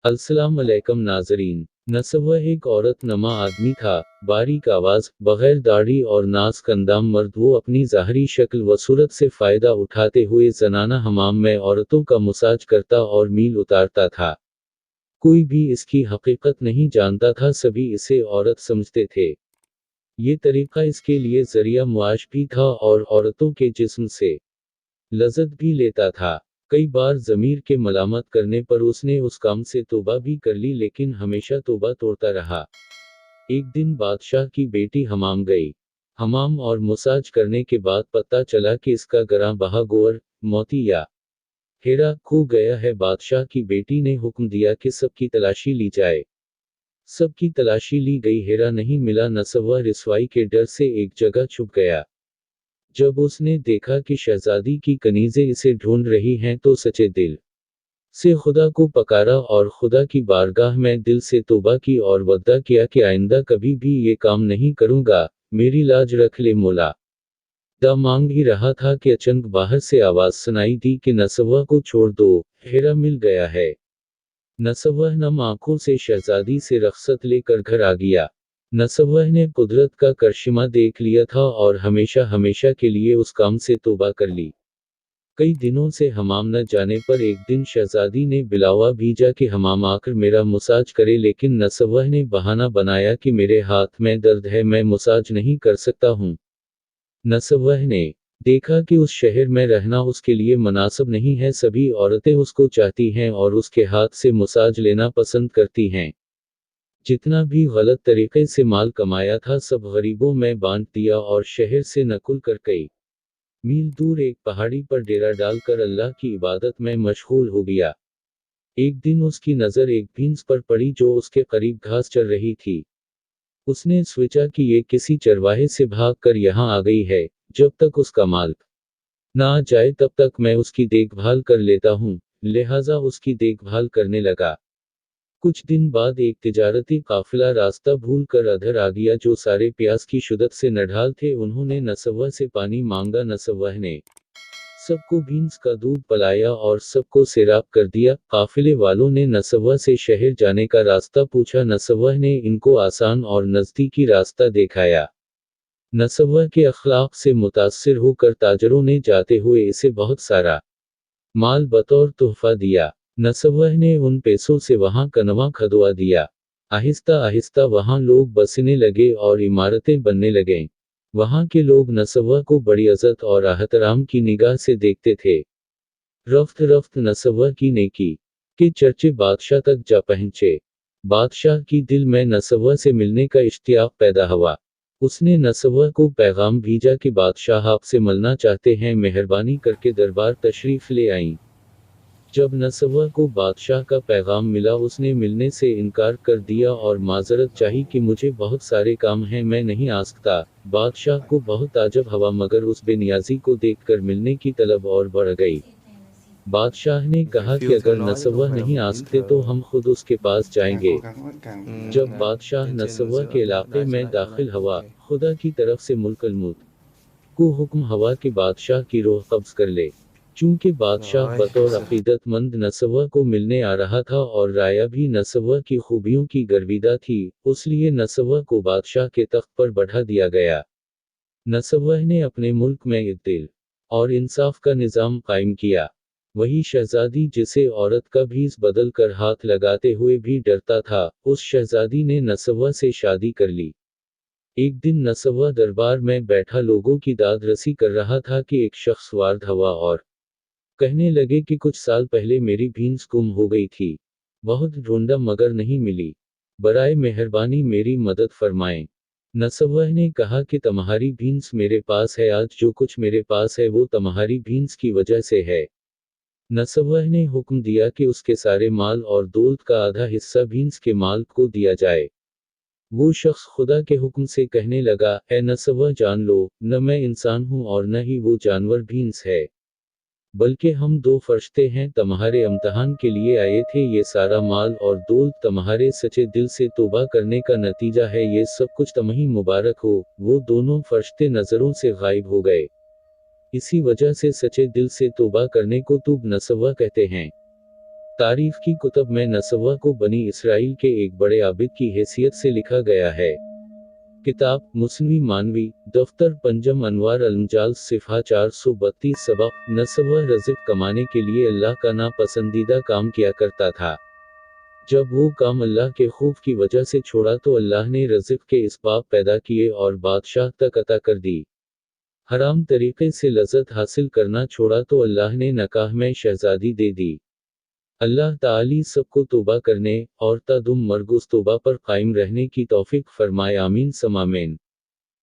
अस्सलाम अलैकुम नाज़रीन। नसव्वा एक औरत नमा आदमी था, बारीक आवाज़, बगैर दाढ़ी और नाज़ अंदाम मर्द। वो अपनी ज़ाहरी शक्ल व सूरत से फ़ायदा उठाते हुए ज़नाना हमाम में औरतों का मसाज करता और मील उतारता था। कोई भी इसकी हकीकत नहीं जानता था, सभी इसे औरत समझते थे। ये तरीक़ा इसके लिए ज़रिया मुआश भी था और औरतों के जिस्म से लज़्ज़त भी लेता था। कई बार ज़मीर के मलामत करने पर उसने उस काम से तौबा भी कर ली, लेकिन हमेशा तौबा तोड़ता रहा। एक दिन बादशाह की बेटी हमाम गई। हमाम और मसाज करने के बाद पता चला कि इसका गरा बहा गोर, मोती या हीरा खो गया है। बादशाह की बेटी ने हुक्म दिया कि सबकी तलाशी ली जाए। सबकी तलाशी ली गई, हीरा नहीं मिला। नसव्वा रिसवाई के डर से एक जगह छुप गया। जब उसने देखा कि शहजादी की कनीज़ें इसे ढूंढ रही हैं तो सच्चे दिल से खुदा को पकारा और खुदा की बारगाह में दिल से तौबा की और वद्दा किया कि आइंदा कभी भी ये काम नहीं करूंगा, मेरी लाज रख ले मौला। दा मांग ही रहा था कि अचानक बाहर से आवाज सुनाई दी कि नसव्वा को छोड़ दो, हीरा मिल गया है। नसव्वा नम आंखों से शहजादी से रख्सत लेकर घर आ गया। नसव्वा ने कुदरत का करिश्मा देख लिया था और हमेशा हमेशा के लिए उस काम से तौबा कर ली। कई दिनों से हमाम न जाने पर एक दिन शहजादी ने बिलावा भेजा कि हमाम आकर मेरा मसाज करे, लेकिन नसव्वा ने बहाना बनाया कि मेरे हाथ में दर्द है, मैं मसाज नहीं कर सकता हूँ। नसव्वा ने देखा कि उस शहर में रहना उसके लिए मुनासिब नहीं है, सभी औरतें उसको चाहती हैं और उसके हाथ से मसाज लेना पसंद करती हैं। जितना भी गलत तरीके से माल कमाया था सब गरीबों में बांट दिया और शहर से नकुल कर कई मील दूर एक पहाड़ी पर डेरा डालकर अल्लाह की इबादत में मशगूल हो गया। एक दिन उसकी नज़र एक भैंस पर पड़ी जो उसके करीब घास चर रही थी। उसने सोचा कि ये किसी चरवाहे से भाग कर यहाँ आ गई है। जब तक उसका मालिक ना आ जाए तब तक मैं उसकी देखभाल कर लेता हूँ, लिहाजा उसकी देखभाल करने लगा। कुछ दिन बाद एक तिजारती काफिला रास्ता भूल कर अधर आ गया जो सारे प्यास की शुद्दत से नढाल थे। उन्होंने नसव्वा से पानी मांगा। नसव्वा ने सबको भैंस का दूध पिलाया और सबको सैराब कर दिया। काफिले वालों ने नसव्वा से शहर जाने का रास्ता पूछा। नसव्वा ने इनको आसान और नजदीकी रास्ता दिखाया। नसव्वा के अखलाक से मुतासिर होकर ताजरों ने जाते हुए इसे बहुत सारा माल बतौर तोहफा दिया। नसव्वा ने उन पैसों से वहां कनवा खदवा दिया। आहिस्ता आहिस्ता वहां लोग बसने लगे और इमारतें बनने लगें। वहां के लोग नसव्वा को बड़ी इज्जत और एहतराम की निगाह से देखते थे। रफ्त रफ्त नसव्वा की नेकी के चर्चे बादशाह तक जा पहुंचे। बादशाह की दिल में नसव्वा से मिलने का इश्तियाक पैदा हुआ। उसने नसव्वा को पैगाम भेजा कि बादशाह आपसे मिलना चाहते हैं, मेहरबानी करके दरबार तशरीफ ले आईं। जब नसव्वा को बादशाह का पैगाम मिला उसने मिलने से इनकार कर दिया और माजरत चाही कि मुझे बहुत सारे काम हैं, मैं नहीं आ सकता। बादशाह को बहुत ताज्जुब हुआ मगर उस बेनियाजी को देखकर मिलने की तलब और बढ़ गई। बादशाह ने Cái कहा कि feel theo अगर nói chứ đâu नसव्वा phải là नहीं một आ biến सकते तो thờ हम खुद उसके पास càng cố जाएंगे। gắng càng जब càng बादशाह bên trên नसव्वा giữa के nó इलाके đai में trở lại दाखिल हुआ, ok खुदा की तरफ से मुल्कुल मुल्क को हुक्म हुआ कि बादशाह की रूह कब्ज कर ले। चूंकि बादशाह rồi बतौर giờ अकीदतमंद नसव्वा को मिलने आ रहा था और राया भी नसव्वा की खूबियों की गर्विदा थी, उसलिए नसव्वा को बादशाह के तख्त पर बढ़ा दिया गया। नसव्वा ने अपने मुल्क में इद्दिल और इंसाफ का निज़ाम कायम किया। वही शहजादी जिसे औरत का भीस बदल कर हाथ लगाते हुए भी डरता था, उस शहजादी ने नसव्वा से शादी कर ली। एक दिन नसव्वा दरबार में बैठा लोगों की दाद रसी कर रहा था कि एक शख्स वार्द हुआ और कहने लगे कि कुछ साल पहले मेरी भैंस गुम हो गई थी। बहुत ढूंढा मगर नहीं मिली। बराए मेहरबानी मेरी मदद फरमाएं। नसव्वा ने कहा कि तुम्हारी भैंस मेरे पास है, आज जो कुछ मेरे पास है वो तुम्हारी भैंस की वजह से है। नसव्वा ने हुक्म दिया कि उसके सारे माल और दौलत का आधा हिस्सा भैंस के माल को दिया जाए। वो शख्स खुदा के हुक्म से कहने लगा, ए नसव्वा जान लो, न मैं इंसान हूँ और न ही वो जानवर भैंस है, बल्कि हम दो फरिश्ते हैं, तुम्हारे इम्तिहान के लिए आए थे। ये सारा माल और दौलत तुम्हारे सच्चे दिल से तौबा करने का नतीजा है, ये सब कुछ तुम्हें मुबारक हो। वो दोनों फरिश्ते नजरों से गायब हो गए। इसी वजह से सच्चे दिल से तौबा करने को तूब नसव्वा कहते हैं। तारीफ की कुतब में नसवा को बनी इसराइल के एक बड़े आबिद की हैसियत से लिखा गया है। किताब मुस्लिम मानवी दफ्तर पंजम अनवार अलमजाल सिफा 432 सबक नसवा रज़िक कमाने के लिए अल्लाह का नापसंदीदा काम किया करता था। जब वो काम अल्लाह के खौफ की वजह से छोड़ा तो अल्लाह ने रज़िक के इसबाब पैदा किए और बादशाह तक अता कर दी। हराम तरीके से लज़्ज़त हासिल करना छोड़ा तो अल्लाह ने नकाह में शहज़ादी दे दी। अल्लाह ताली सबको तौबा करने और तादुम मरगुज़ तौबा पर कायम रहने की तौफीक फरमाए। आमीन समामेन।